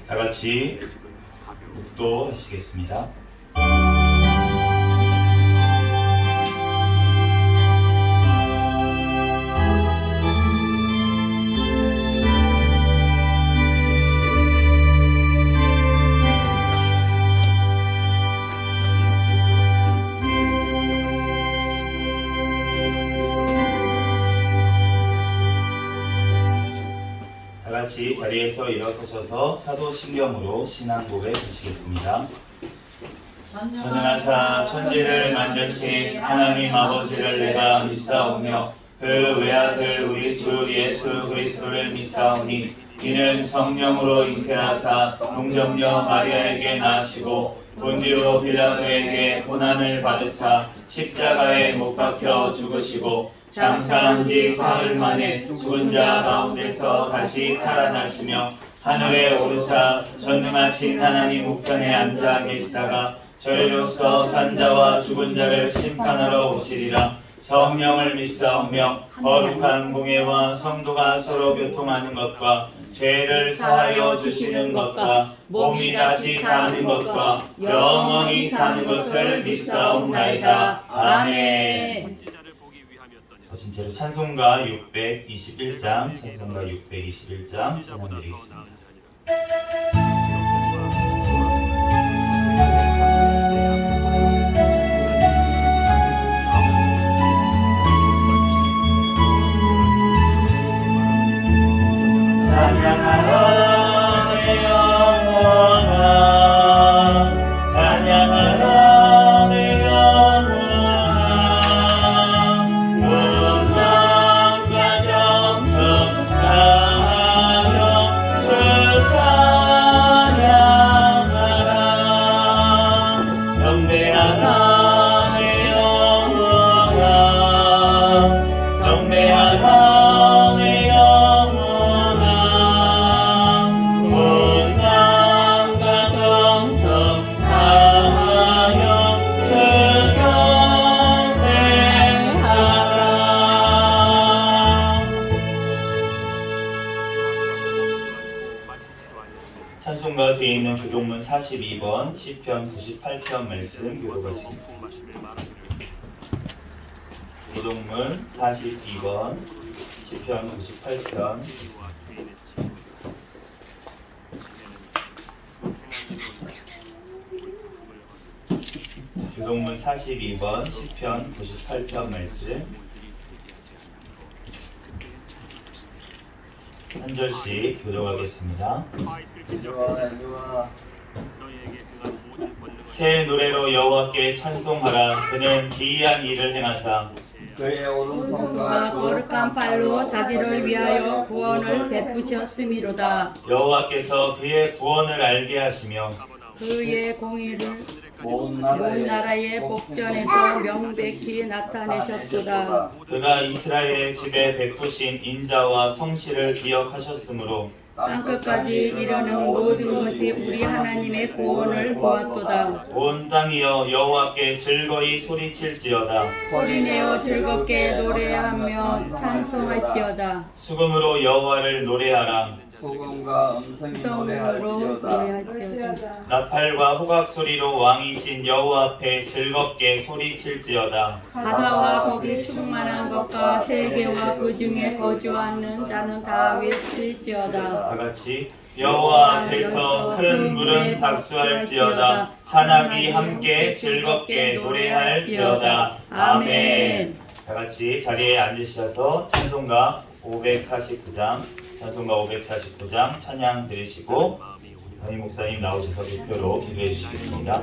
다 같이 묵도하시겠습니다. 다같이 자리에서 일어서셔서 사도신경으로 신앙고백 하시겠습니다. 전능하사 천지를 만드신 하나님 아버지를 내가 믿사오며 그 외아들 우리 주 예수 그리스도를 믿사오니 이는 성령으로 잉태하사 동정녀 마리아에게 나시고 본디오 빌라도에게 고난을 받으사 십자가에 못 박혀 죽으시고 장사한 지 사흘 만에 죽은 자 가운데서 다시 살아나시며 하늘에 오르사 전능하신 하나님 우편에 앉아 계시다가 저희로서 산자와 죽은 자를 심판하러 오시리라. 성령을 믿사오며 거룩한 공예와 성도가 서로 교통하는 것과 죄를 사하여 주시는 것과 몸이 다시 사는 것과 영원히 사는 것을 믿사옵나이다. 아멘. 저신체로 찬송가 621장, 찬송가 621장 찬양드리겠습니다. 찬양하라 내 영혼아, 찬양하라 내 영혼아, 음성과 정성 다하여 주 찬양하라. 경배하라 내 영혼아, 경배하라 내 영혼아, 온망과 정성 다하여 주 경배하라. 찬송가 뒤에 있는 교동문 42번, 시편 98편 말씀 교독하시겠습니다. 교동문 42번, 시편 98편 교동문 42번, 시편 98편 말씀 한 절씩 교독하겠습니다. 새 노래로 여호와께 찬송하라. 그는 기이한 일을 행하사 그의 오른손과 거룩한 팔로 자기를 위하여 구원을 베푸셨음이로다. 여호와께서 그의 구원을 알게 하시며 그의 공의를 온 온 나라의 복전에서 명백히 나타내셨도다. 그가 이스라엘의 집에 베푸신 인자와 성실을 기억하셨으므로 땅끝까지 이르는 모든 것이 우리 하나님의 구원을 보았도다. 온 땅이여 여호와께 즐거이 소리칠지어다. 소리내어 즐겁게 노래하며 찬송할지어다. 수금으로 여호와를 노래하라. 소금과 음성이 성으로 노래할지어다. 노래할지어다. 나팔과 호각 소리로 왕이신 여호와 앞에 즐겁게 소리칠지어다. 바다와 거기 충만한 것과 세계와 그 중에 거주하는 자는 다 외칠지어다. 다 같이 여호와 앞에서 큰 물은 박수할지어다. 산악이 함께 즐겁게 노래할지어다. 아멘. 다 같이 자리에 앉으셔서 찬송가 549장, 찬송가 549장 찬양 들으시고 담임 목사님 나오셔서 대표로 기도해 주시겠습니다.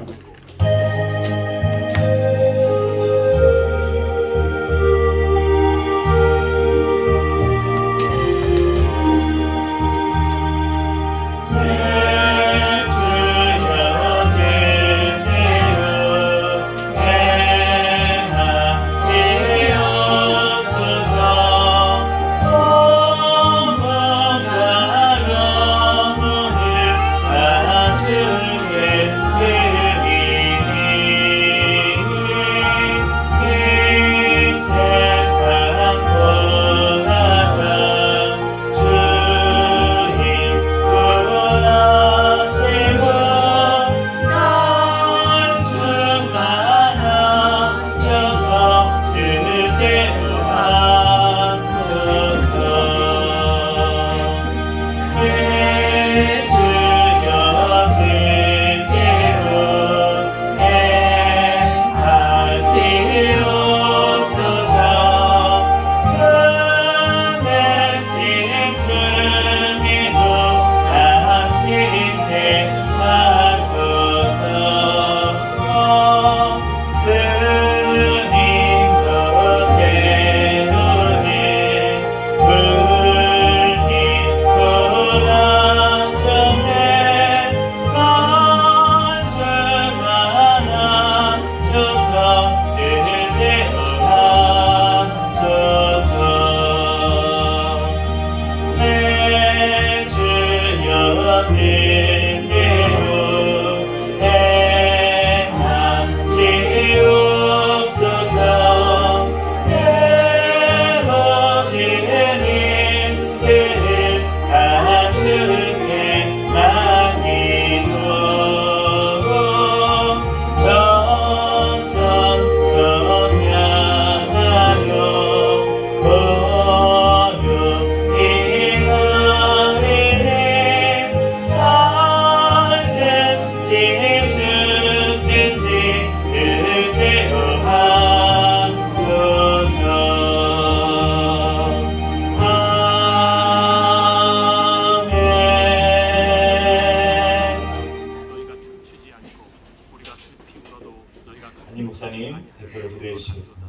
담임 목사님 대표로 기도해 주시겠습니다.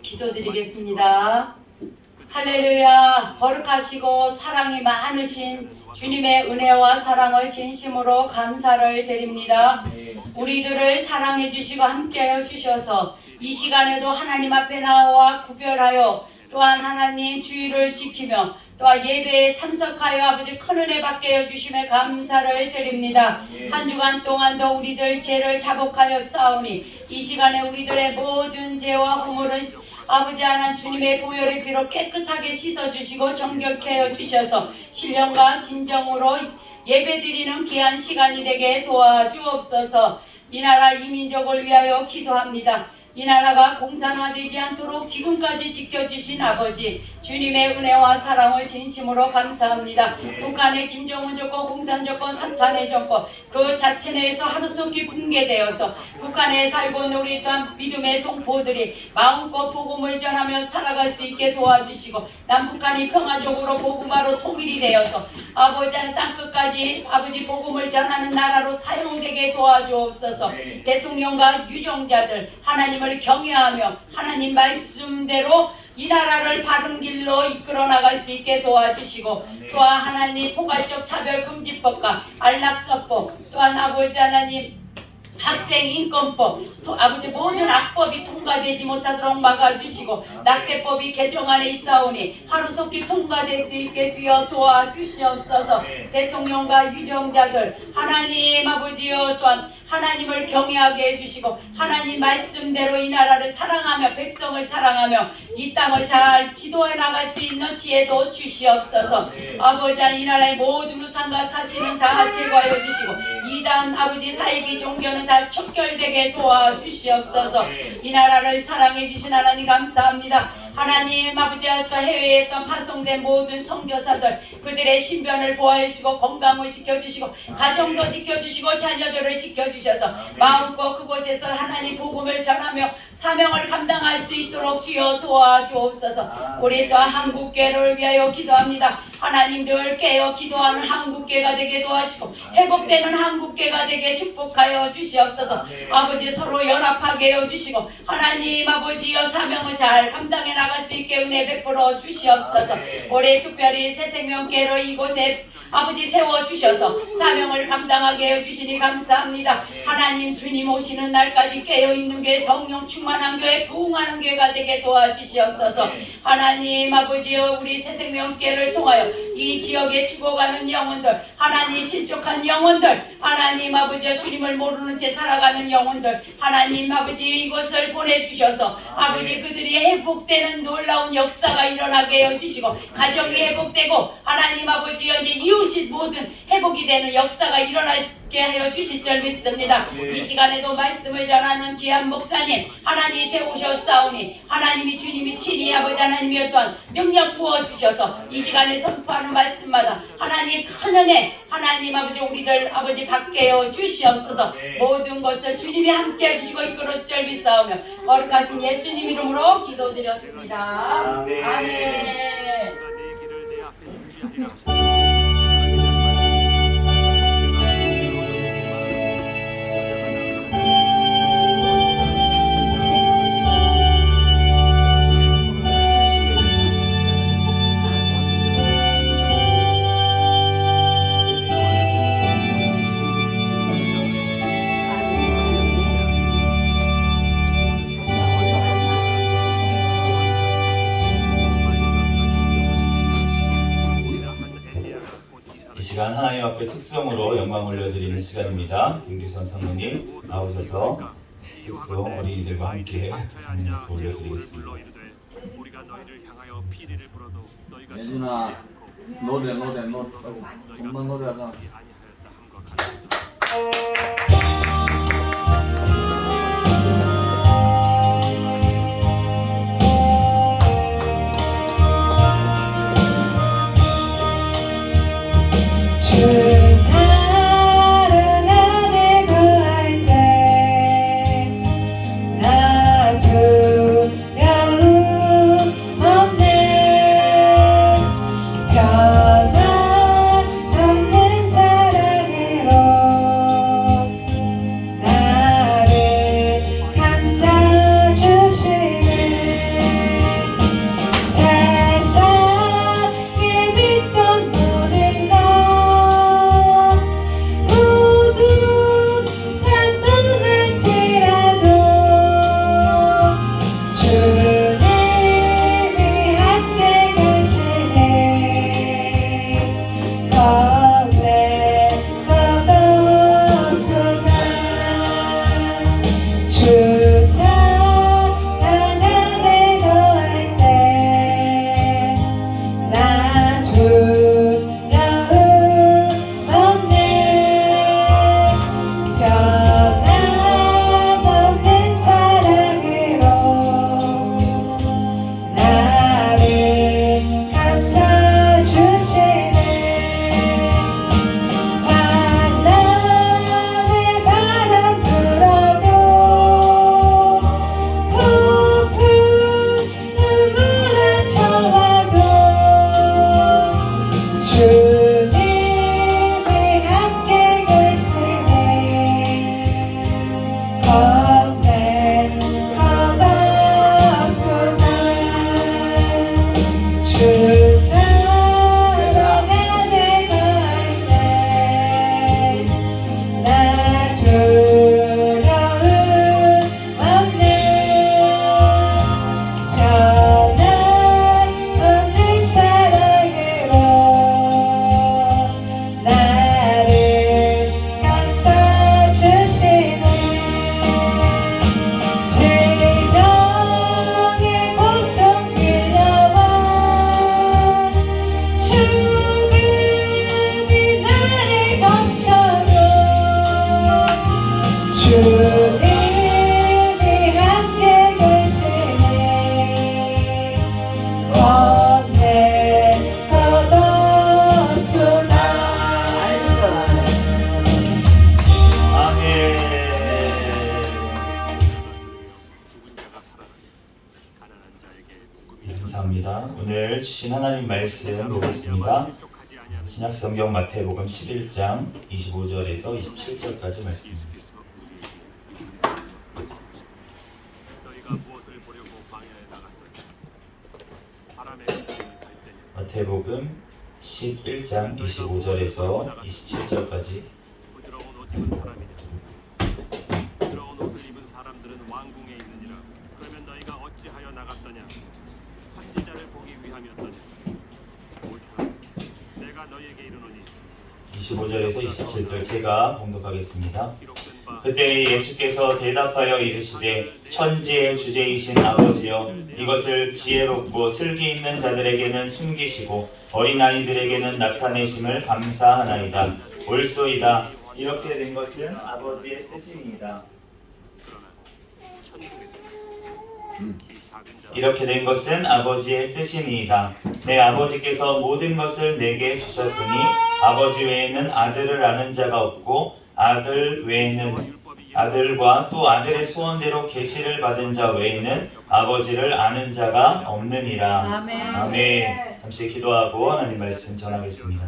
기도드리겠습니다. 할렐루야. 거룩하시고 사랑이 많으신 주님의 은혜와 사랑을 진심으로 감사를 드립니다. 우리들을 사랑해 주시고 함께하여 주셔서 이 시간에도 하나님 앞에 나와 구별하여 또한 하나님 주의를 지키며 또한 예배에 참석하여 아버지 큰 은혜 받게 해주심에 감사를 드립니다. 한 주간 동안도 우리들 죄를 자복하여 싸우니 이 시간에 우리들의 모든 죄와 허물을 아버지 하나님 주님의 보혈의 피로 깨끗하게 씻어주시고 정결케 하여 주셔서 신령과 진정으로 예배드리는 귀한 시간이 되게 도와주옵소서. 이 나라 이 민족을 위하여 기도합니다. 이 나라가 공산화되지 않도록 지금까지 지켜주신 아버지 주님의 은혜와 사랑을 진심으로 감사합니다. 북한의 김정은 정권, 공산 정권, 사탄의 정권 그 자체 내에서 하루속히 붕괴되어서 북한에 살고 있는 우리 또한 믿음의 동포들이 마음껏 복음을 전하며 살아갈 수 있게 도와주시고 남북한이 평화적으로 복음화로 통일이 되어서 아버지 하나님 땅끝까지 아버지 복음을 전하는 나라로 사용되게 도와주옵소서. 대통령과 유정자들 하나님을 경외하며 하나님 말씀대로 이 나라를 바른 길로 이끌어 나갈 수 있게 도와주시고 또한 하나님 포괄적 차별금지법과 안락사법 또한 아버지 하나님 학생인권법 또 아버지 모든 악법이 통과되지 못하도록 막아주시고 낙태법이 개정안에 있사오니 하루속히 통과될 수 있게 주여 도와주시옵소서. 대통령과 유정자들 하나님 아버지여 또한 하나님을 경외하게 해주시고 하나님 말씀대로 이 나라를 사랑하며 백성을 사랑하며 이 땅을 잘 지도해 나갈 수 있는 지혜도 주시옵소서. 아버지 이 나라의 모든 우상과 사실은 다 제거해 주시고 이단 아버지 사이비 종교는 다 척결되게 도와주시옵소서. 이 나라를 사랑해 주신 하나님 감사합니다. 하나님 아버지 또 해외에 또 파송된 모든 선교사들 그들의 신변을 보호해 주시고 건강을 지켜주시고 가정도 지켜주시고 자녀들을 지켜주셔서 마음껏 그곳에서 하나님 복음을 전하며 사명을 감당할 수 있도록 주여 도와주옵소서. 우리 또한 한국교회를 위하여 기도합니다. 하나님 늘 깨어 기도하는 한국교회가 되게 도와주시고 회복되는 한국교회가 되게 축복하여 주시옵소서. 아버지 서로 연합하게 해주시고 하나님 아버지여 사명을 잘 감당해 나갈 수 있게 은혜 베풀어 주시옵소서. 올해 특별히 새생명교회로 이곳에 아버지 세워주셔서 사명을 감당하게 해주시니 감사합니다. 하나님 주님 오시는 날까지 깨어있는 교회 성령 충만한 교회 부흥하는 교회가 되게 도와주시옵소서. 하나님 아버지여 우리 새생명교회를 통하여 이 지역에 죽어가는 영혼들 하나님 실족한 영혼들 하나님 아버지여 주님을 모르는 채 살아가는 영혼들 하나님 아버지 이곳을 보내주셔서 아버지 그들이 회복되는 놀라운 역사가 일어나게 해주시고 가정이 회복되고 하나님 아버지여 이제 이웃이 모든 회복이 되는 역사가 일어날 수 함께 하여 주실 줄 믿습니다. 이 시간에도 말씀을 전하는 귀한 목사님 하나님 세우셨사오니 하나님이 주님이 친히 아버지 하나님이여 또한 능력 부어주셔서 이 시간에 선포하는 말씀마다 하나님 큰 은혜 하나님 아버지 우리들 아버지 받게 하여 주시옵소서. 모든 것을 주님이 함께 해주시고 이끌어 줄 믿사오며 거룩하신 예수님 이름으로 기도드렸습니다. 아멘. 아멘. 이 시간 하나님 앞에 특성으로 영광 올려드리는 시간입니다. 김규선 성모님 나오셔서 특성 어린이들과 함께 하나님 앞에 올려드리겠습니다. 예준아 노래 엄마 노래하자. 주 사랑 안에 거할 때 나 두려움 없네. 변함없는 사랑으로 나를 감싸주시네. 세상에 믿던 모든 것 모두 다 떠날지라도 주님이 함께 계시네. 겁낼 것 없구나. 주 사랑 안에 거할 때 나 두려움 없네. 변함없는 사랑으로 나를 감싸주시네. 환난의 바람 불어도 폭풍 눈물 안쳐와도 주님이 함께 계시네. 겁낼 것 없구나. 주 사랑 안에 거할 때 나 두려움 없네. 변함없는 사랑으로 나를 감싸주시네. 질병의 고통 빌려와 죽음이 나를 덮쳐도 주님이 함께 계시네. 겁낼 것 없구나. 아멘. 감사합니다. 오늘 주신 하나님 말씀 보겠습니다. 신약 성경 마태복음 11장 25절에서 27절까지 말씀입니다. 마태복음 11장 25절에서 27절까지 부드러운 옷을 입은 사람들은 왕궁에 있느니라. 그러면 너희가 어찌하여 나갔더냐? 선지자를 보기 위함이었더냐? 옳다. 내가 너희에게 이르노니 25절에서 27절 제가 봉독하겠습니다. 기록된 바 그때 예수께서 대답하여 이르시되 천지의 주제이신 아버지여 이것을 지혜롭고 슬기 있는 자들에게는 숨기시고 어린아이들에게는 나타내심을 감사하나이다. 옳소이다. 이렇게 된 것은 아버지의 뜻입니다. 이렇게 된 것은 아버지의 뜻이니이다. 내 아버지께서 모든 것을 내게 주셨으니 아버지 외에는 아들을 아는 자가 없고 아들 외에는 아들과 또 아들의 소원대로 계시를 받은 자 외에는 아버지를 아는 자가 없느니라. 아멘. 아멘. 잠시 기도하고 하나님 말씀 전하겠습니다.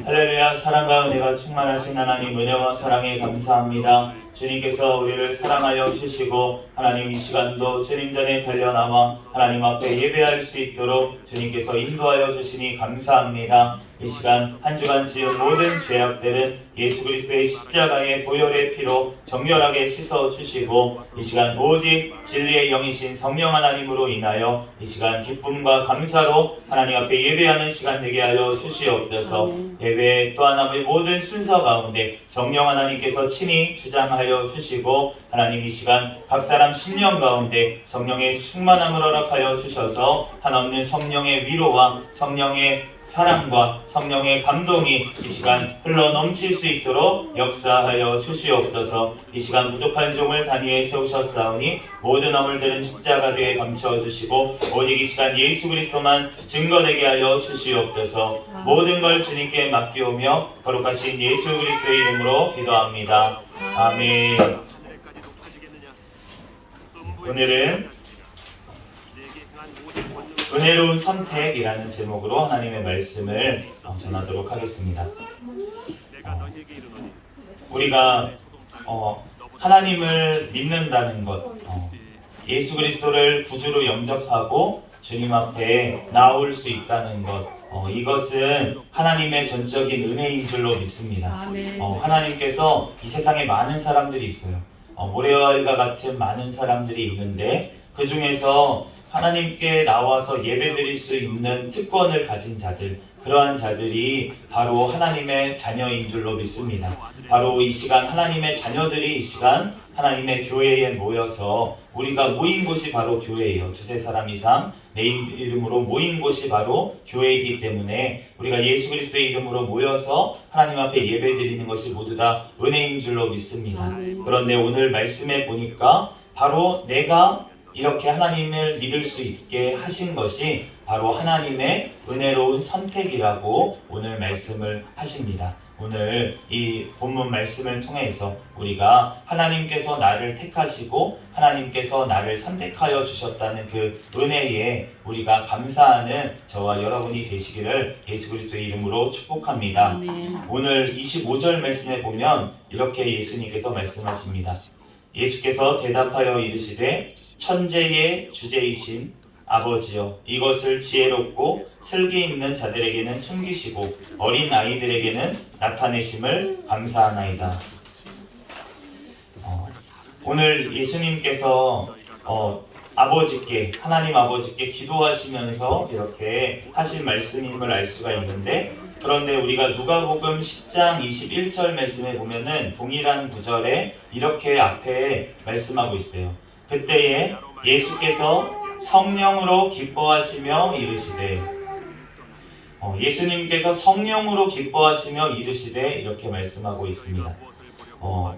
할렐루야. 사랑과 은혜가 충만하신 하나님, 은혜와 사랑에 감사합니다. 주님께서 우리를 사랑하여 주시고 하나님 이 시간도 주님 전에 달려나와 하나님 앞에 예배할 수 있도록 주님께서 인도하여 주시니 감사합니다. 이 시간 한 주간 지은 모든 죄악들은 예수 그리스도의 십자가의 보혈의 피로 정결하게 씻어 주시고 이 시간 오직 진리의 영이신 성령 하나님으로 인하여 이 시간 기쁨과 감사로 하나님 앞에 예배하는 시간 되게 하여 주시옵소서. 예배 또한 아버지 모든 순서 가운데 성령 하나님께서 친히 주장하여 주시고 하나님 이 시간 각 사람 심령 가운데 성령의 충만함을 허락하여 주셔서 한없는 성령의 위로와 성령의 사랑과 성령의 감동이 이 시간 흘러 넘칠 수 있도록 역사하여 주시옵소서. 이 시간 부족한 종을 단위에 세우셨사오니 모든 허물들은 십자가대에 감춰주시고 오직 이 시간 예수 그리스도만 증거되게 하여 주시옵소서. 모든 걸 주님께 맡기오며 거룩하신 예수 그리스도의 이름으로 기도합니다. 아멘. 오늘은 은혜로운 선택이라는 제목으로 하나님의 말씀을 전하도록 하겠습니다. 우리가 하나님을 믿는다는 것, 예수 그리스도를 구주로 영접하고 주님 앞에 나올 수 있다는 것, 이것은 하나님의 전적인 은혜인 줄로 믿습니다. 하나님께서 이 세상에 많은 사람들이 있어요. 모래와 알과 같은 많은 사람들이 있는데 그 중에서 하나님께 나와서 예배드릴 수 있는 특권을 가진 자들, 그러한 자들이 바로 하나님의 자녀인 줄로 믿습니다. 바로 이 시간 하나님의 자녀들이 이 시간 하나님의 교회에 모여서 우리가 모인 곳이 바로 교회예요. 두세 사람 이상 내 이름으로 모인 곳이 바로 교회이기 때문에 우리가 예수 그리스도의 이름으로 모여서 하나님 앞에 예배드리는 것이 모두 다 은혜인 줄로 믿습니다. 그런데 오늘 말씀에 보니까 바로 내가 이렇게 하나님을 믿을 수 있게 하신 것이 바로 하나님의 은혜로운 선택이라고 오늘 말씀을 하십니다. 오늘 이 본문 말씀을 통해서 우리가 하나님께서 나를 택하시고 하나님께서 나를 선택하여 주셨다는 그 은혜에 우리가 감사하는 저와 여러분이 되시기를 예수 그리스도의 이름으로 축복합니다. 오늘 25절 말씀에 보면 이렇게 예수님께서 말씀하십니다. 예수께서 대답하여 이르시되 천재의 주제이신 아버지여, 이것을 지혜롭고 슬기 있는 자들에게는 숨기시고 어린 아이들에게는 나타내심을 감사하나이다. 오늘 예수님께서 아버지께, 하나님 아버지께 기도하시면서 이렇게 하신 말씀임을 알 수가 있는데, 그런데 우리가 누가복음 10장 21절 말씀에 보면은 동일한 구절에 이렇게 앞에 말씀하고 있어요. 그때에 예수께서 성령으로 기뻐하시며 이르시되, 예수님께서 성령으로 기뻐하시며 이르시되 이렇게 말씀하고 있습니다.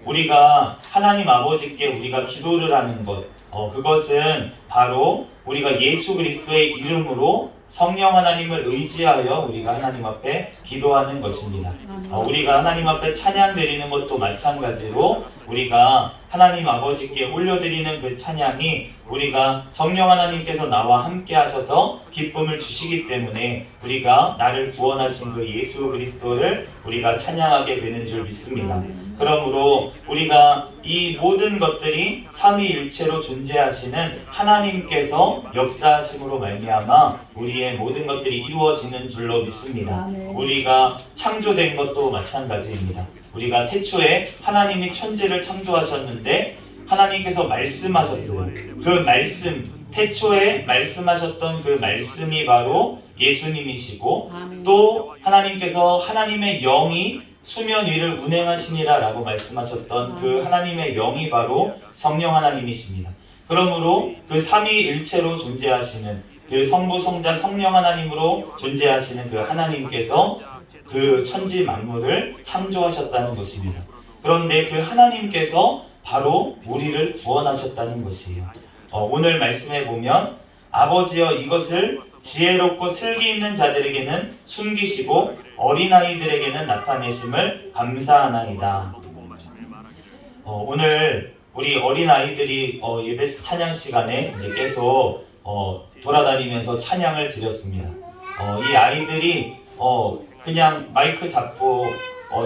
우리가 하나님 아버지께 우리가 기도를 하는 것, 그것은 바로 우리가 예수 그리스도의 이름으로 성령 하나님을 의지하여 우리가 하나님 앞에 기도하는 것입니다. 우리가 하나님 앞에 찬양 드리는 것도 마찬가지로 우리가 하나님 아버지께 올려드리는 그 찬양이 우리가 성령 하나님께서 나와 함께 하셔서 기쁨을 주시기 때문에 우리가 나를 구원하신 그 예수 그리스도를 우리가 찬양하게 되는 줄 믿습니다. 그러므로 우리가 이 모든 것들이 삼위일체로 존재하시는 하나님께서 역사하심으로 말미암아 우리의 모든 것들이 이루어지는 줄로 믿습니다. 우리가 창조된 것도 마찬가지입니다. 우리가 태초에 하나님이 천지를 창조하셨는데 하나님께서 말씀하셨어요. 그 말씀, 태초에 말씀하셨던 그 말씀이 바로 예수님이시고, 또 하나님께서 하나님의 영이 수면 위를 운행하시니라 라고 말씀하셨던 그 하나님의 영이 바로 성령 하나님이십니다. 그러므로 그 삼위일체로 존재하시는 그 성부, 성자, 성령 하나님으로 존재하시는 그 하나님께서 그 천지 만물을 창조하셨다는 것입니다. 그런데 그 하나님께서 바로 우리를 구원하셨다는 것이에요. 오늘 말씀에 보면 아버지여 이것을 지혜롭고 슬기 있는 자들에게는 숨기시고 어린아이들에게는 나타내심을 감사하나이다. 오늘 우리 어린아이들이 예배 찬양 시간에 이제 계속 돌아다니면서 찬양을 드렸습니다. 이 아이들이 그냥 마이크 잡고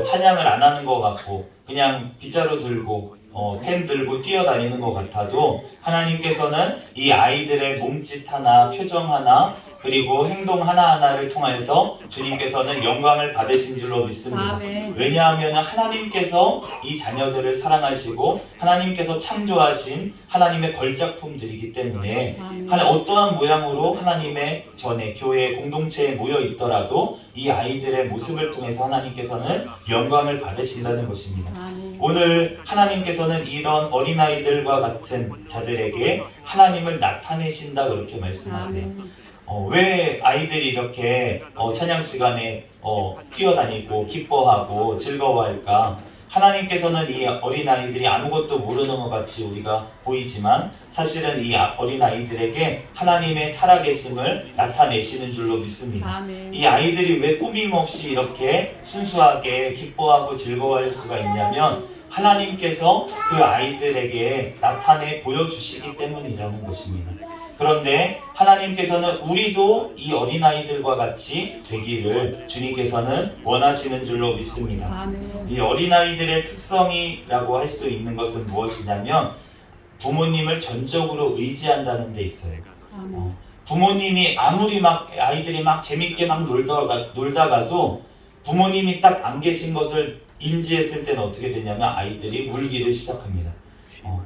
찬양을 안 하는 것 같고 그냥 빗자루 들고 펜 들고 뛰어다니는 것 같아도 하나님께서는 이 아이들의 몸짓 하나, 표정 하나, 그리고 행동 하나하나를 통해서 주님께서는 영광을 받으신 줄로 믿습니다. 아멘. 왜냐하면 하나님께서 이 자녀들을 사랑하시고 하나님께서 창조하신 하나님의 걸작품들이기 때문에 어떠한 모양으로 하나님의 전에 교회 공동체에 모여 있더라도 이 아이들의 모습을 통해서 하나님께서는 영광을 받으신다는 것입니다. 오늘 하나님께서는 이런 어린아이들과 같은 자들에게 하나님을 나타내신다 그렇게 말씀하세요. 왜 아이들이 이렇게 찬양 시간에 뛰어다니고 기뻐하고 즐거워할까? 하나님께서는 이 어린아이들이 아무것도 모르는 것 같이 우리가 보이지만 사실은 이 어린아이들에게 하나님의 살아계심을 나타내시는 줄로 믿습니다. 아멘. 이 아이들이 왜 꾸밈없이 이렇게 순수하게 기뻐하고 즐거워할 수가 있냐면 하나님께서 그 아이들에게 나타내 보여주시기 때문이라는 것입니다. 그런데 하나님께서는 우리도 이 어린아이들과 같이 되기를 주님께서는 원하시는 줄로 믿습니다. 아멘. 이 어린아이들의 특성이라고 할 수 있는 것은 무엇이냐면 부모님을 전적으로 의지한다는 데 있어요. 아멘. 부모님이 아무리 막 아이들이 막 재밌게 막 놀다가도 부모님이 딱 안 계신 것을 인지했을 때는 어떻게 되냐면 아이들이 울기를 시작합니다.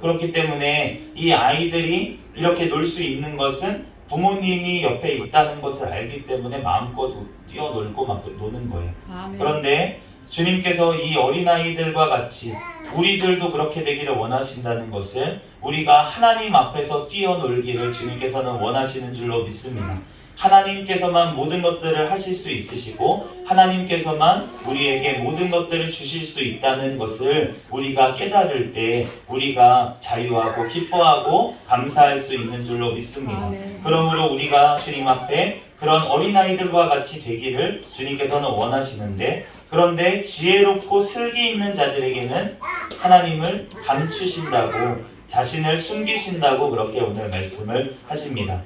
그렇기 때문에 이 아이들이 이렇게 놀 수 있는 것은 부모님이 옆에 있다는 것을 알기 때문에 마음껏 뛰어놀고 막 노는 거예요. 아멘. 그런데 주님께서 이 어린아이들과 같이 우리들도 그렇게 되기를 원하신다는 것은 우리가 하나님 앞에서 뛰어놀기를 주님께서는 원하시는 줄로 믿습니다. 하나님께서만 모든 것들을 하실 수 있으시고 하나님께서만 우리에게 모든 것들을 주실 수 있다는 것을 우리가 깨달을 때 우리가 자유하고 기뻐하고 감사할 수 있는 줄로 믿습니다. 아멘. 그러므로 우리가 주님 앞에 그런 어린아이들과 같이 되기를 주님께서는 원하시는데 그런데 지혜롭고 슬기 있는 자들에게는 하나님을 감추신다고 자신을 숨기신다고 그렇게 오늘 말씀을 하십니다.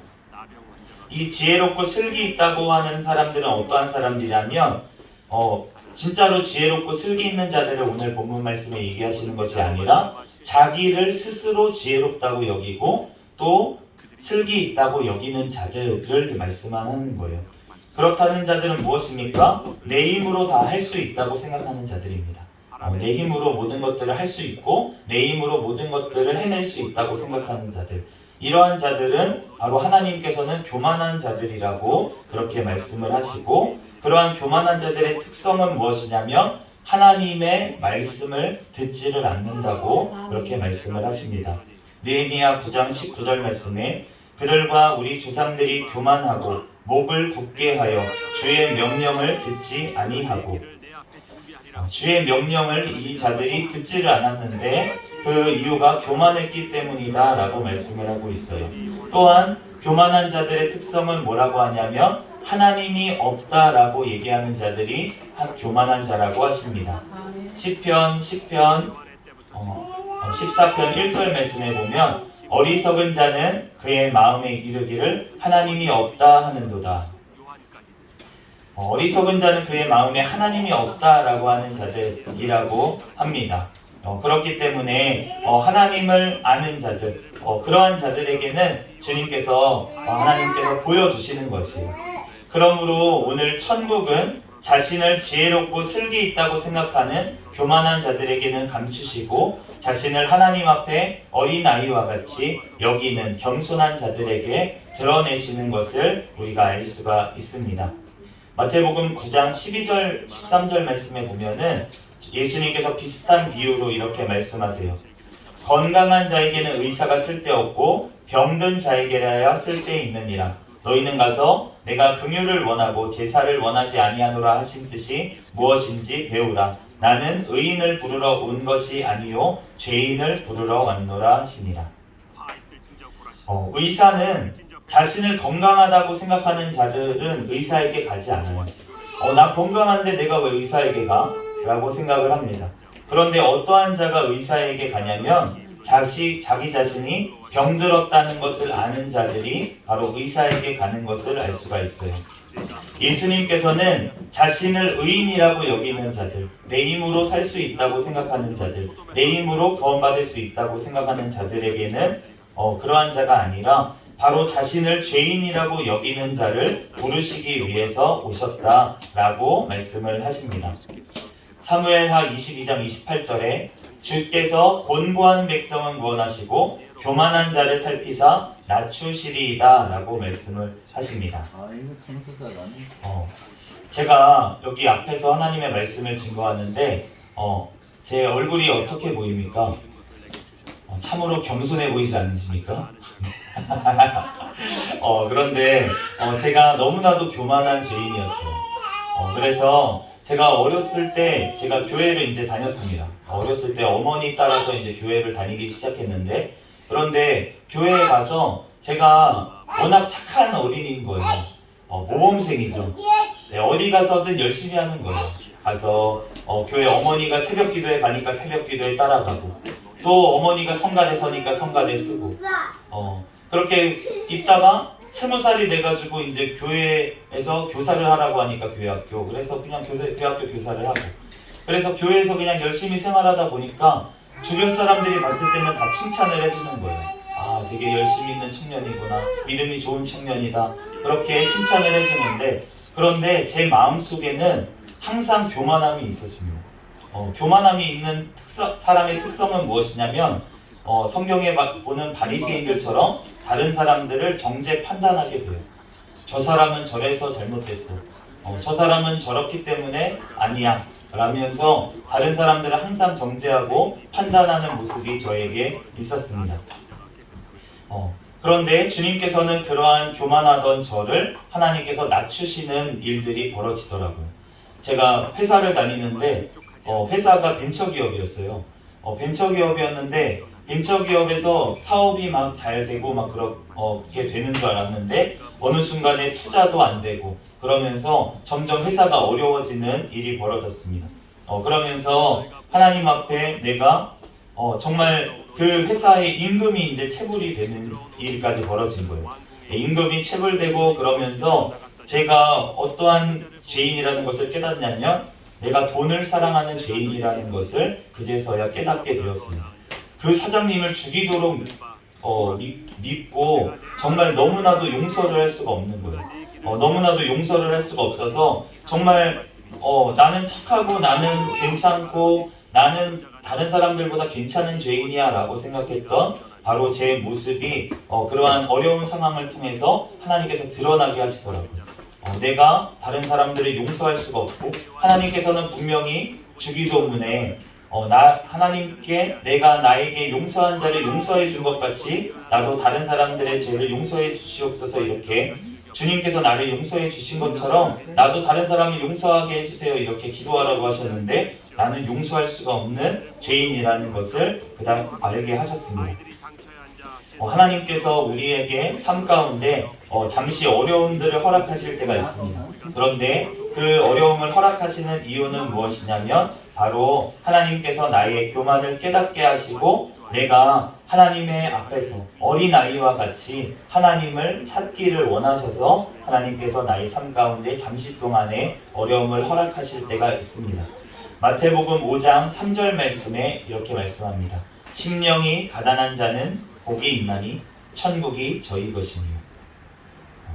이 지혜롭고 슬기 있다고 하는 사람들은 어떠한 사람들이냐면 진짜로 지혜롭고 슬기 있는 자들을 오늘 본문 말씀에 얘기하시는 것이 아니라 자기를 스스로 지혜롭다고 여기고 또 슬기 있다고 여기는 자들을 말씀하는 거예요. 그렇다는 자들은 무엇입니까? 내 힘으로 다 할 수 있다고 생각하는 자들입니다. 내 힘으로 모든 것들을 할 수 있고 내 힘으로 모든 것들을 해낼 수 있다고 생각하는 자들, 이러한 자들은 바로 하나님께서는 교만한 자들이라고 그렇게 말씀을 하시고 그러한 교만한 자들의 특성은 무엇이냐면 하나님의 말씀을 듣지를 않는다고 그렇게 말씀을 하십니다. 느헤미야 9장 19절 말씀에 그들과 우리 조상들이 교만하고 목을 굳게 하여 주의 명령을 듣지 아니하고 주의 명령을 이 자들이 듣지를 않았는데 그 이유가 교만했기 때문이다 라고 말씀을 하고 있어요. 또한 교만한 자들의 특성은 뭐라고 하냐면 하나님이 없다라고 얘기하는 자들이 교만한 자라고 하십니다. 시편 14편 1절 말씀에 보면 어리석은 자는 그의 마음에 이르기를 하나님이 없다 하는도다. 어리석은 자는 그의 마음에 하나님이 없다라고 하는 자들이라고 합니다. 그렇기 때문에 하나님을 아는 자들, 그러한 자들에게는 주님께서 하나님께서 보여주시는 것이에요. 그러므로 오늘 천국은 자신을 지혜롭고 슬기 있다고 생각하는 교만한 자들에게는 감추시고 자신을 하나님 앞에 어린아이와 같이 여기는 겸손한 자들에게 드러내시는 것을 우리가 알 수가 있습니다. 마태복음 9장 12절 13절 말씀에 보면은 예수님께서 비슷한 비유로 이렇게 말씀하세요. 건강한 자에게는 의사가 쓸데없고 병든 자에게라야 쓸데있느니라. 너희는 가서 내가 긍휼을 원하고 제사를 원하지 아니하노라 하신 뜻이 무엇인지 배우라. 나는 의인을 부르러 온 것이 아니요 죄인을 부르러 왔노라 하시니라. 화 있을 진정 보라시. 의사는 자신을 건강하다고 생각하는 자들은 의사에게 가지 않아요. 나 건강한데 내가 왜 의사에게 가? 라고 생각을 합니다. 그런데 어떠한 자가 의사에게 가냐면 자기 자신이 병들었다는 것을 아는 자들이 바로 의사에게 가는 것을 알 수가 있어요. 예수님께서는 자신을 의인이라고 여기는 자들, 내 힘으로 살 수 있다고 생각하는 자들, 내 힘으로 구원받을 수 있다고 생각하는 자들에게는 그러한 자가 아니라 바로 자신을 죄인이라고 여기는 자를 부르시기 위해서 오셨다라고 말씀을 하십니다. 사무엘하 22장 28절에 주께서 곤고한 백성은 구원하시고 교만한 자를 살피사 낮추시리이다 라고 말씀을 하십니다. 아 이거 청소자라네. 제가 여기 앞에서 하나님의 말씀을 증거하는데 제 얼굴이 어떻게 보입니까? 참으로 겸손해 보이지 않으십니까? 그런데 제가 너무나도 교만한 죄인이었어요. 그래서 제가 어렸을 때 제가 교회를 이제 다녔습니다. 어렸을 때 어머니 따라서 이제 교회를 다니기 시작했는데, 그런데 교회에 가서 제가 워낙 착한 어린이인 거예요. 모범생이죠. 네, 어디 가서든 열심히 하는 거예요. 가서 교회 어머니가 새벽 기도에 가니까 새벽 기도에 따라가고, 또 어머니가 성가대 서니까 성가대 쓰고, 그렇게 있다가 20살이 돼가지고 이제 교회에서 교사를 하라고 하니까 교회학교, 그래서 그냥 교회학교 교사를 하고, 그래서 교회에서 그냥 열심히 생활하다 보니까 주변 사람들이 봤을 때는 다 칭찬을 해주는 거예요. 아, 되게 열심히 있는 청년이구나, 믿음이 좋은 청년이다, 그렇게 칭찬을 해주는데, 그런데 제 마음속에는 항상 교만함이 있었습니다. 교만함이 있는 사람의 특성은 무엇이냐면 성경에 보는 바리새인들처럼 다른 사람들을 정죄 판단하게 돼요. 저 사람은 저래서 잘못했어. 저 사람은 저렇기 때문에 아니야. 라면서 다른 사람들을 항상 정죄하고 판단하는 모습이 저에게 있었습니다. 그런데 주님께서는 그러한 교만하던 저를 하나님께서 낮추시는 일들이 벌어지더라고요. 제가 회사를 다니는데 회사가 벤처기업이었어요. 벤처기업이었는데 벤처기업에서 사업이 막 잘 되고 막 그렇게 되는 줄 알았는데 어느 순간에 투자도 안 되고 그러면서 점점 회사가 어려워지는 일이 벌어졌습니다. 그러면서 하나님 앞에 내가 정말 그 회사의 임금이 이제 체불이 되는 일까지 벌어진 거예요. 임금이 체불되고 그러면서 제가 어떠한 죄인이라는 것을 깨닫냐면 내가 돈을 사랑하는 죄인이라는 것을 그제서야 깨닫게 되었습니다. 그 사장님을 죽이도록 믿고 정말 너무나도 용서를 할 수가 없는 거예요. 너무나도 용서를 할 수가 없어서 정말 나는 착하고 나는 괜찮고 나는 다른 사람들보다 괜찮은 죄인이야 라고 생각했던 바로 제 모습이 그러한 어려운 상황을 통해서 하나님께서 드러나게 하시더라고요. 내가 다른 사람들을 용서할 수가 없고 하나님께서는 분명히 주기도문에 하나님께 내가 나에게 용서한 자를 용서해 준 것 같이 나도 다른 사람들의 죄를 용서해 주시옵소서, 이렇게 주님께서 나를 용서해 주신 것처럼 나도 다른 사람을 용서하게 해주세요 이렇게 기도하라고 하셨는데 나는 용서할 수가 없는 죄인이라는 것을 그다음 알게 하셨습니다. 하나님께서 우리에게 삶 가운데 잠시 어려움들을 허락하실 때가 있습니다. 그런데 그 어려움을 허락하시는 이유는 무엇이냐면 바로 하나님께서 나의 교만을 깨닫게 하시고 내가 하나님의 앞에서 어린아이와 같이 하나님을 찾기를 원하셔서 하나님께서 나의 삶 가운데 잠시 동안의 어려움을 허락하실 때가 있습니다. 마태복음 5장 3절 말씀에 이렇게 말씀합니다. 심령이 가난한 자는 복이 있나니 천국이 저희 것이니요.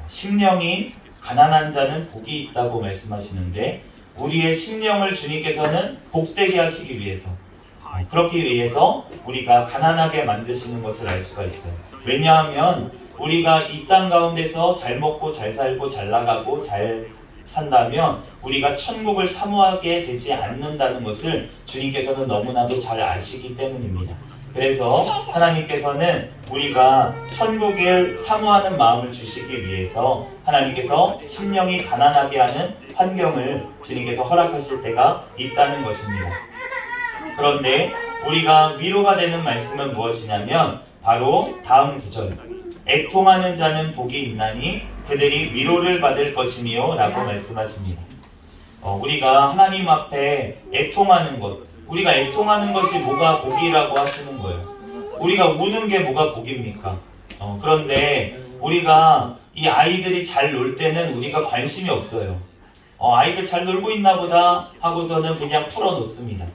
심령이 가난한 자는 복이 있다고 말씀하시는데 우리의 심령을 주님께서는 복되게 하시기 위해서 그렇기 위해서 우리가 가난하게 만드시는 것을 알 수가 있어요. 왜냐하면 우리가 이 땅 가운데서 잘 먹고 잘 살고 잘 나가고 잘 산다면 우리가 천국을 사모하게 되지 않는다는 것을 주님께서는 너무나도 잘 아시기 때문입니다. 그래서 하나님께서는 우리가 천국을 사모하는 마음을 주시기 위해서 하나님께서 심령이 가난하게 하는 환경을 주님께서 허락하실 때가 있다는 것입니다. 그런데 우리가 위로가 되는 말씀은 무엇이냐면 바로 다음 구절, 애통하는 자는 복이 있나니 그들이 위로를 받을 것이며 라고 말씀하십니다. 우리가 하나님 앞에 애통하는 것, 우리가 애통하는 것이 뭐가 복이라고 하시는 거예요. 우리가 우는 게 뭐가 복입니까? 그런데 우리가 이 아이들이 잘 놀 때는 우리가 관심이 없어요. 아이들 잘 놀고 있나 보다 하고서는 그냥 풀어놓습니다.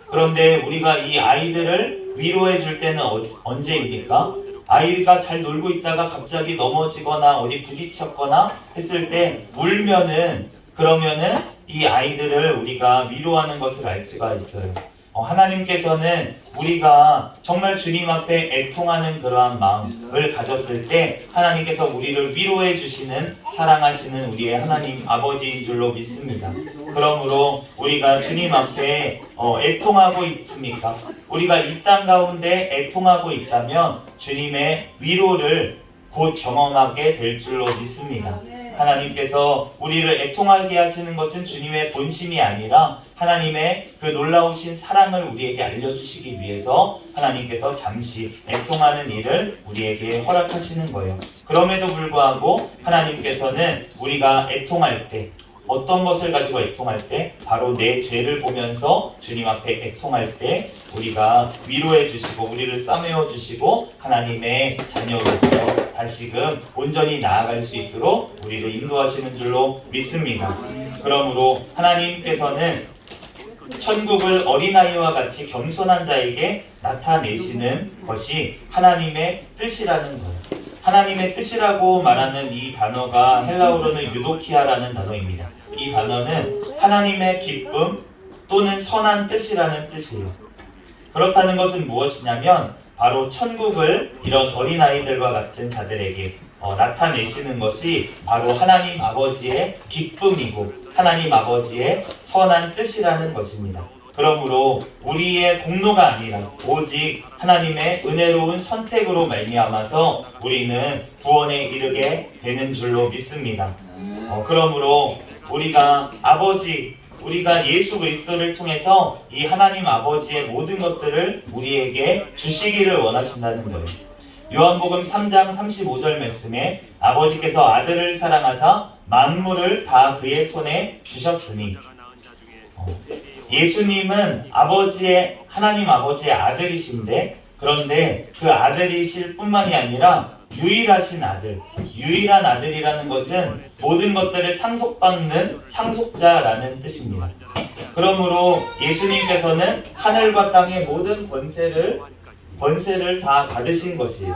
그런데 우리가 이 아이들을 위로해 줄 때는 언제입니까? 아이가 잘 놀고 있다가 갑자기 넘어지거나 어디 부딪혔거나 했을 때 울면은, 그러면은 이 아이들을 우리가 위로하는 것을 알 수가 있어요. 하나님께서는 우리가 정말 주님 앞에 애통하는 그러한 마음을 가졌을 때 하나님께서 우리를 위로해 주시는, 사랑하시는 우리의 하나님 아버지인 줄로 믿습니다. 그러므로 우리가 주님 앞에 애통하고 있습니까? 우리가 이 땅 가운데 애통하고 있다면 주님의 위로를 곧 경험하게 될 줄로 믿습니다. 하나님께서 우리를 애통하게 하시는 것은 주님의 본심이 아니라 하나님의 그 놀라우신 사랑을 우리에게 알려주시기 위해서 하나님께서 잠시 애통하는 일을 우리에게 허락하시는 거예요. 그럼에도 불구하고 하나님께서는 우리가 애통할 때, 어떤 것을 가지고 애통할 때, 바로 내 죄를 보면서 주님 앞에 애통할 때 우리가 위로해 주시고 우리를 싸매어 주시고 하나님의 자녀로서 다시금 온전히 나아갈 수 있도록 우리를 인도하시는 줄로 믿습니다. 그러므로 하나님께서는 천국을 어린아이와 같이 겸손한 자에게 나타내시는 것이 하나님의 뜻이라는 거예요. 하나님의 뜻이라고 말하는 이 단어가 헬라어로는 유도키아라는 단어입니다. 이 단어는 하나님의 기쁨 또는 선한 뜻이라는 뜻이에요. 그렇다는 것은 무엇이냐면 바로 천국을 이런 어린아이들과 같은 자들에게 나타내시는 것이 바로 하나님 아버지의 기쁨이고 하나님 아버지의 선한 뜻이라는 것입니다. 그러므로 우리의 공로가 아니라 오직 하나님의 은혜로운 선택으로 말미암아서 우리는 구원에 이르게 되는 줄로 믿습니다. 그러므로 우리가 예수 그리스도를 통해서 이 하나님 아버지의 모든 것들을 우리에게 주시기를 원하신다는 거예요. 요한복음 3장 35절 말씀에 아버지께서 아들을 사랑하사 만물을 다 그의 손에 주셨으니, 예수님은 하나님 아버지의 아들이신데, 그런데 그 아들이실 뿐만이 아니라 유일하신 아들, 유일한 아들이라는 것은 모든 것들을 상속받는 상속자라는 뜻입니다. 그러므로 예수님께서는 하늘과 땅의 모든 권세를 다 받으신 것이에요.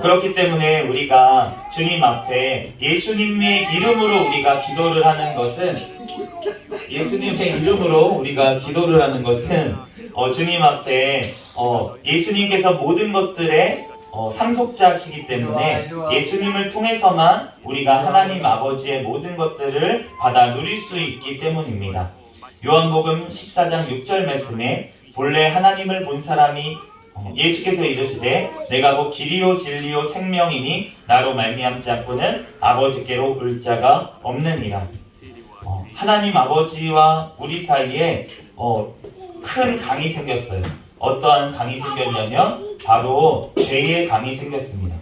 그렇기 때문에 우리가 주님 앞에 예수님의 이름으로 우리가 기도를 하는 것은 주님 앞에 예수님께서 모든 것들의 상속자시기 때문에 예수님을 통해서만 우리가 하나님 아버지의 모든 것들을 받아 누릴 수 있기 때문입니다. 요한복음 14장 6절 말씀에 본래 하나님을 본 사람이 예수께서 이르시되 내가 곧 길이요 진리요 생명이니 나로 말미암지 않고는 아버지께로 올 자가 없느니라. 하나님 아버지와 우리 사이에 큰 강이 생겼어요. 어떠한 강이 생겼냐면 바로 죄의 강이 생겼습니다.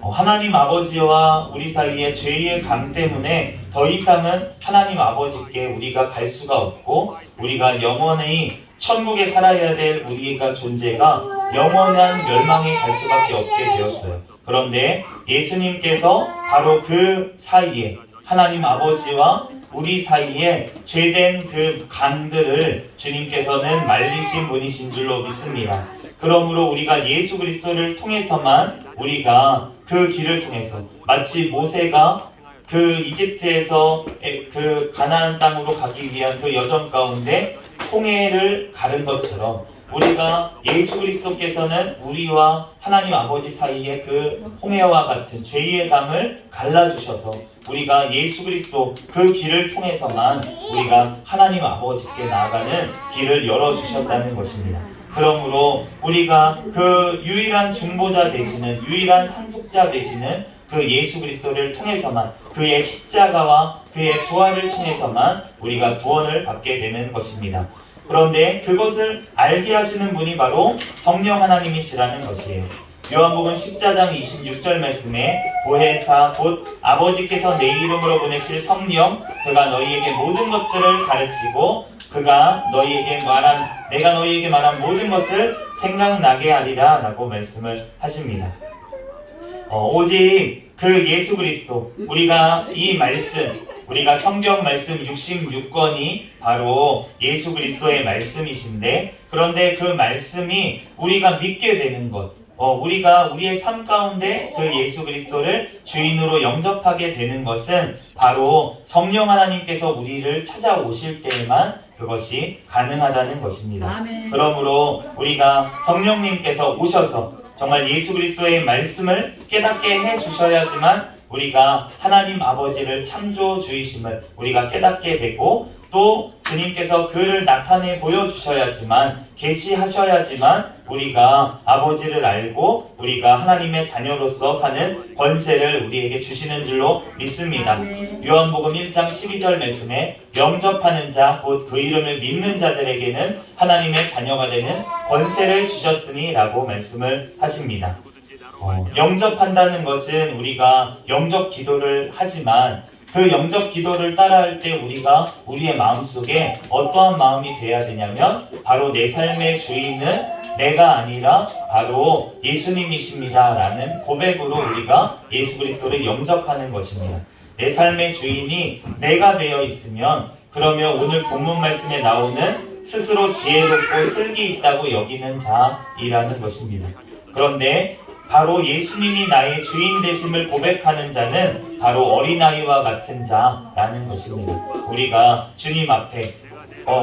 하나님 아버지와 우리 사이에 죄의 강 때문에 더 이상은 하나님 아버지께 우리가 갈 수가 없고, 우리가 영원히 천국에 살아야 될 우리가 존재가 영원한 멸망에 갈 수밖에 없게 되었어요. 그런데 예수님께서 바로 그 사이에, 하나님 아버지와 우리 사이에 죄된 그 강들을 주님께서는 말리신 분이신 줄로 믿습니다. 그러므로 우리가 예수 그리스도를 통해서만, 우리가 그 길을 통해서, 마치 모세가 그 이집트에서 그 가나안 땅으로 가기 위한 그 여정 가운데 홍해를 가른 것처럼, 우리가 예수 그리스도께서는 우리와 하나님 아버지 사이에 그 홍해와 같은 죄의 강을 갈라주셔서 우리가 예수 그리스도 그 길을 통해서만 우리가 하나님 아버지께 나아가는 길을 열어주셨다는 것입니다. 그러므로 우리가 그 유일한 중보자 되시는, 유일한 상속자 되시는 그 예수 그리스도를 통해서만, 그의 십자가와 그의 부활을 통해서만 우리가 구원을 받게 되는 것입니다. 그런데 그것을 알게 하시는 분이 바로 성령 하나님이시라는 것이에요. 요한복음 14장 26절 말씀에 보혜사 곧 아버지께서 내 이름으로 보내실 성령, 그가 너희에게 모든 것들을 가르치고 그가 내가 너희에게 말한 모든 것을 생각나게 하리라 라고 말씀을 하십니다. 오직 그 예수 그리스도, 우리가 이 말씀, 우리가 성경 말씀 66권이 바로 예수 그리스도의 말씀이신데, 그런데 그 말씀이 우리가 믿게 되는 것, 우리가 우리의 삶 가운데 그 예수 그리스도를 주인으로 영접하게 되는 것은 바로 성령 하나님께서 우리를 찾아오실 때에만 그것이 가능하다는 것입니다. 아멘. 그러므로 우리가 성령님께서 오셔서 정말 예수 그리스도의 말씀을 깨닫게 해주셔야지만 우리가 하나님 아버지를 창조주이심을 우리가 깨닫게 되고, 또 주님께서 그를 나타내 보여주셔야지만, 계시하셔야지만 우리가 아버지를 알고 우리가 하나님의 자녀로서 사는 권세를 우리에게 주시는 줄로 믿습니다. 요한복음 1장 12절 말씀에 영접하는 자, 곧 그 이름을 믿는 자들에게는 하나님의 자녀가 되는 권세를 주셨으니 라고 말씀을 하십니다. 영접한다는 것은 우리가 영접 기도를 하지만 그 영접 기도를 따라할 때 우리가 우리의 마음속에 어떠한 마음이 돼야 되냐면, 바로 내 삶의 주인은 내가 아니라 바로 예수님이십니다 라는 고백으로 우리가 예수 그리스도를 영접하는 것입니다. 내 삶의 주인이 내가 되어 있으면, 그러면 오늘 본문 말씀에 나오는 스스로 지혜롭고 슬기 있다고 여기는 자이라는 것입니다. 그런데 바로 예수님이 나의 주인 되심을 고백하는 자는 바로 어린아이와 같은 자라는 것입니다. 우리가 주님 앞에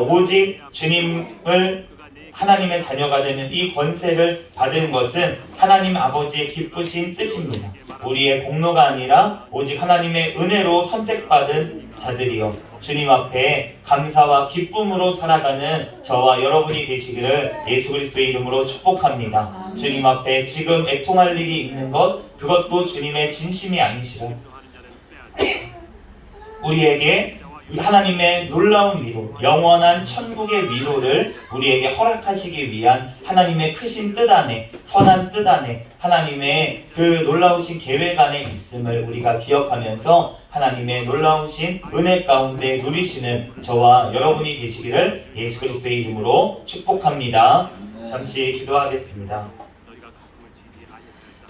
오직 주님을 하나님의 자녀가 되는 이 권세를 받은 것은 하나님 아버지의 기쁘신 뜻입니다. 우리의 공로가 아니라 오직 하나님의 은혜로 선택받은 자들이요, 주님 앞에 감사와 기쁨으로 살아가는 저와 여러분이 되시기를 예수 그리스도의 이름으로 축복합니다. 주님 앞에 지금 애통할 일이 있는 것, 그것도 주님의 진심이 아니시라 우리에게 하나님의 놀라운 위로, 영원한 천국의 위로를 우리에게 허락하시기 위한 하나님의 크신 뜻 안에, 선한 뜻 안에 하나님의 그 놀라우신 계획 안에 있음을 우리가 기억하면서 하나님의 놀라우신 은혜 가운데 누리시는 저와 여러분이 되시기를 예수 그리스도의 이름으로 축복합니다. 잠시 기도하겠습니다.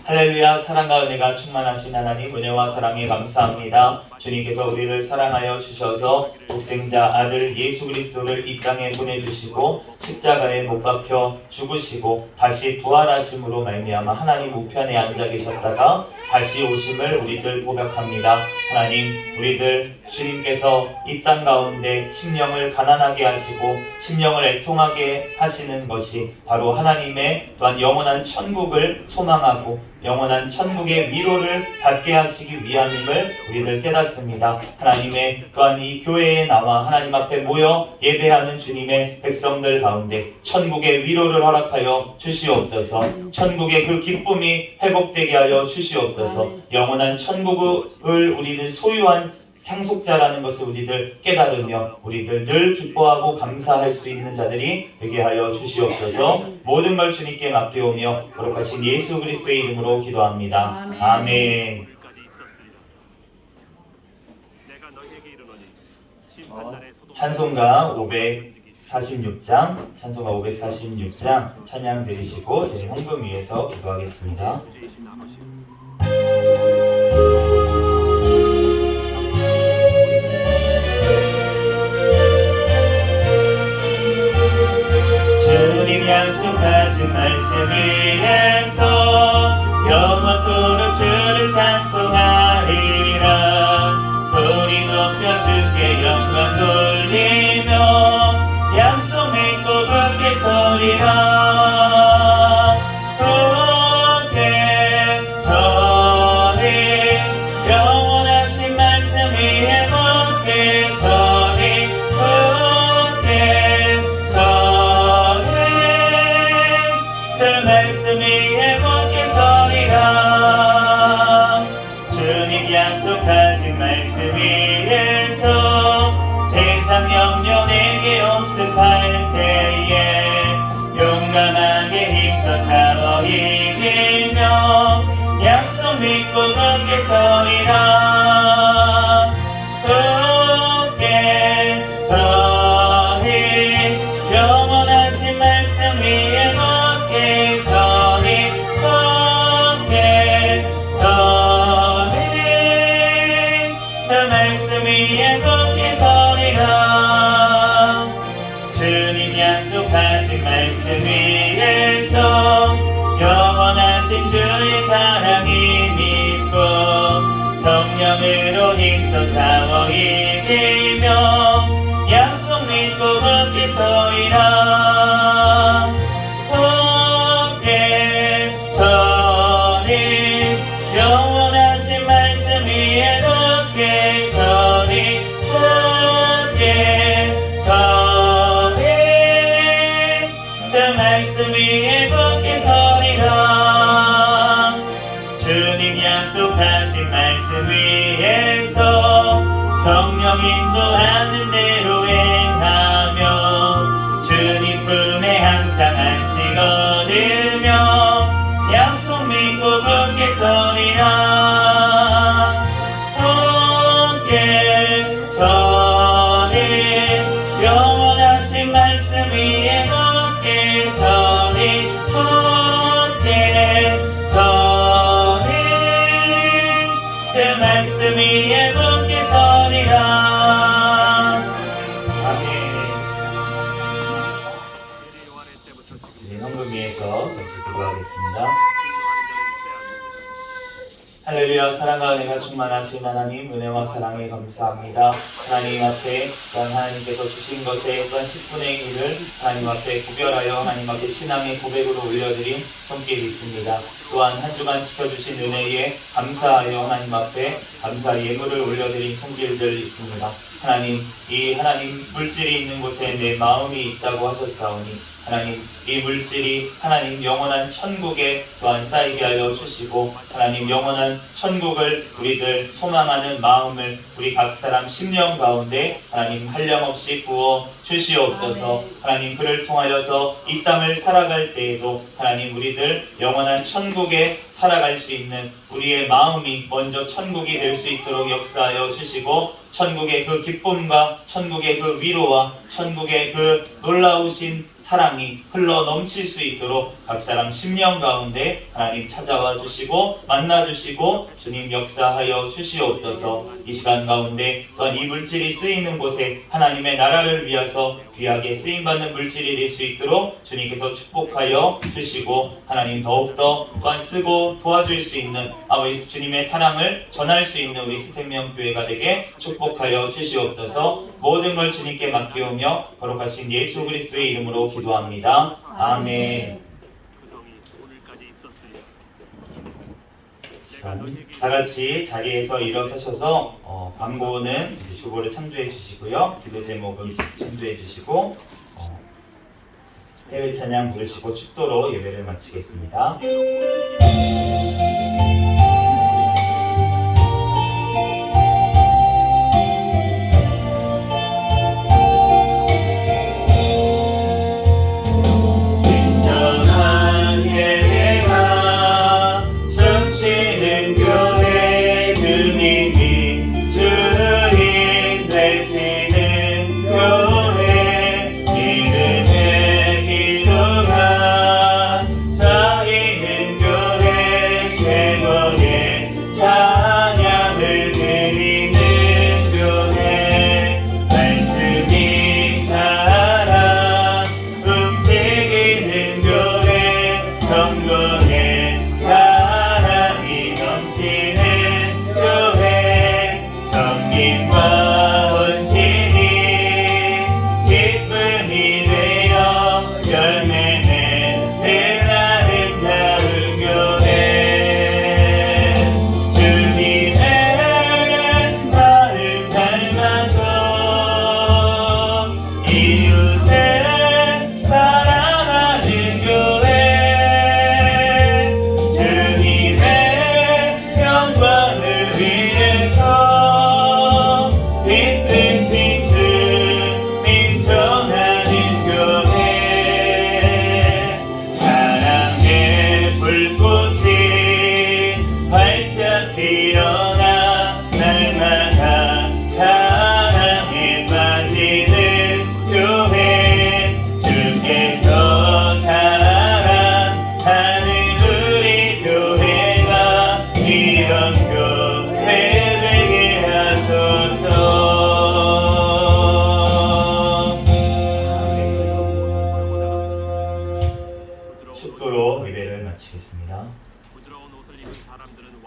할렐루야. 사랑과 은혜가 충만하신 하나님, 은혜와 사랑에 감사합니다. 주님께서 우리를 사랑하여 주셔서 독생자 아들 예수 그리스도를 이 땅에 보내주시고 십자가에 못 박혀 죽으시고 다시 부활하심으로 말미암아 하나님 우편에 앉아 계셨다가 다시 오심을 우리들 고백합니다. 하나님, 우리들 주님께서 이 땅 가운데 심령을 가난하게 하시고 심령을 애통하게 하시는 것이 바로 하나님의 또한 영원한 천국을 소망하고 영원한 천국의 위로를 받게 하시기 위함임을 우리들 깨닫습니다. 하나님의 또한 이 교회에 나와 하나님 앞에 모여 예배하는 주님의 백성들 가운데 천국의 위로를 허락하여 주시옵소서. 천국의 그 기쁨이 회복되게 하여 주시옵소서. 영원한 천국을 우리들 소유한 상속자라는 것을 우리들 깨달으며 우리들 늘 기뻐하고 감사할 수 있는 자들이 되게 하여 주시옵소서. 모든 걸 주님께 맡겨오며 거룩하신 예수 그리스도의 이름으로 기도합니다. 아멘. 찬송가 546장, 찬송가 546장 찬양 드리시고 저희 헌금 위에서 기도하겠습니다. 주님 약속하신 말씀 위에서 영원토록 주를 찬송하리라. 소리 높여 주께 영광 돌리며 약속 믿고 굳게 서리라. 굳게 서리, 영원하신 말씀 위에 굳게 서리. 굳게 서리, 함께 연습할 때에 용감하게 힘써 싸워 이기며 약속 믿고 굳게 서리라. 굳게 서리 영원하신 말씀 위에 굳게 서리. 굳게 서리 그 말씀 위에 굳게 서리라. 주님 약속하신 말씀 위에서 영원하신 주의 사랑이 믿고 성령으로 힘써 싸워 이기며 약속 믿고 굳게 서리라. 굳게 서리 영원하신 말씀 위에 굳게 서리. 굳게 서리 그 말씀 위에 굳게 서리라. 주님 약속하신 말씀 위에서 성령 인도하는 대로 행하며 주님 품에 항상 안식 얻으며 약속 믿고 굳게 서리라. 굳게 서리 영원하신 말씀 위에 굳게 서리. 굳게 서리 그 말씀 위에 굳게 서리라. 아멘. 요한의 때부터 지금 네, 헌금 위에서 잠시 기도하겠습니다. 할렐루야. 사랑과 은혜가 충만하신 하나님, 은혜와 사랑에 감사합니다. 하나님 앞에 또한 하나님께서 주신 것에 또한 10분의 1을 하나님 앞에 구별하여 하나님 앞에 신앙의 고백으로 올려드린 손길이 있습니다. 또한 한 주간 지켜주신 은혜에 감사하여 하나님 앞에 감사 예물을 올려드린 손길들 있습니다. 하나님, 이 하나님 물질이 있는 곳에 내 마음이 있다고 하셨사오니 하나님, 이 물질이 하나님 영원한 천국에 또한 쌓이게 하여 주시고 하나님 영원한 천국을 우리들 소망하는 마음을 우리 각 사람 심령 가운데 하나님 한량없이 부어 주시옵소서. 하나님, 그를 통하여서 이 땅을 살아갈 때에도 하나님 우리들 영원한 천국에 살아갈 수 있는 우리의 마음이 먼저 천국이 될 수 있도록 역사하여 주시고 천국의 그 기쁨과 천국의 그 위로와 천국의 그 놀라우신 사랑이 흘러 넘칠 수 있도록 각 사람 심령 가운데 하나님 찾아와 주시고 만나 주시고 주님 역사하여 주시옵소서. 이 시간 가운데 또한 이 물질이 쓰이는 곳에 하나님의 나라를 위해서 귀하게 쓰임받는 물질이 될 수 있도록 주님께서 축복하여 주시고 하나님 더욱더 또한 쓰고 도와줄 수 있는 아버지 주님의 사랑을 전할 수 있는 우리 새생명교회가 되게 축복하여 주시옵소서. 모든 걸 주님께 맡기오며 거룩하신 예수 그리스도의 이름으로 기도합니다. 아멘. 그 성이 오늘까지 있었으리라. 시간 다 같이 자리에서 일어서셔서 광고는 이제 주보를 참조해 주시고요. 기도 제목은 참조해 주시고 해외 찬양 부르시고 축도로 예배를 마치겠습니다. 진정한 예배가 숨쉬는 교회 주님이 주인 되시는 교회 믿음의 기도가 쌓이는 교회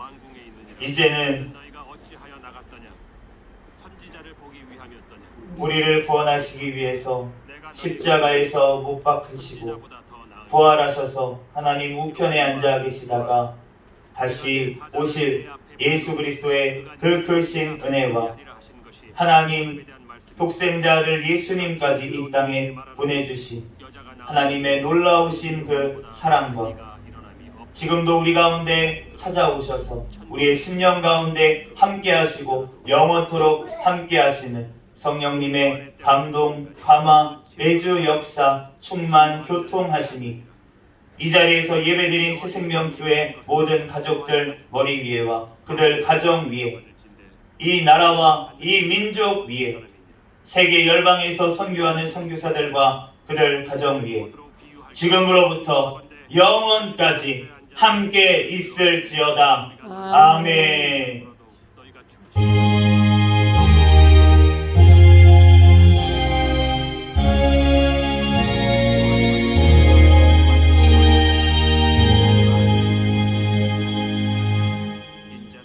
왕궁에 있느니라. 이제는 너희가 어찌하여 나갔더냐? 선지자를 보기 위함이었더냐? 우리를 구원하시기 위해서 내가 십자가에서 못 박히시고 선지자보다 더 나은 부활하셔서 하나님 우편에 앉아 계시다가 다시 오실 예수 그리스도의 그 크신 은혜와 하나님 독생자 아들 예수님까지 이 땅에 보내주신 하나님의 놀라우신 그 사랑과 지금도 우리 가운데 찾아오셔서 우리의 심령 가운데 함께 하시고 영원토록 함께 하시는 성령님의 감동, 감화, 매주 역사, 충만, 교통하심이 이 자리에서 예배드린 새생명교회 모든 가족들 머리 위에와 그들 가정 위에 이 나라와 이 민족 위에 세계 열방에서 선교하는 선교사들과 그들 가정 위에 지금으로부터 영원까지 함께 있을지어다. 아멘.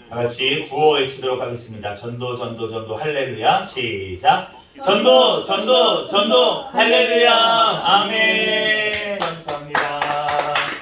다 같이 구호 외치도록 하겠습니다. 전도 전도 전도 할렐루야. 시작. 전도 전도 전도 할렐루야. 아멘.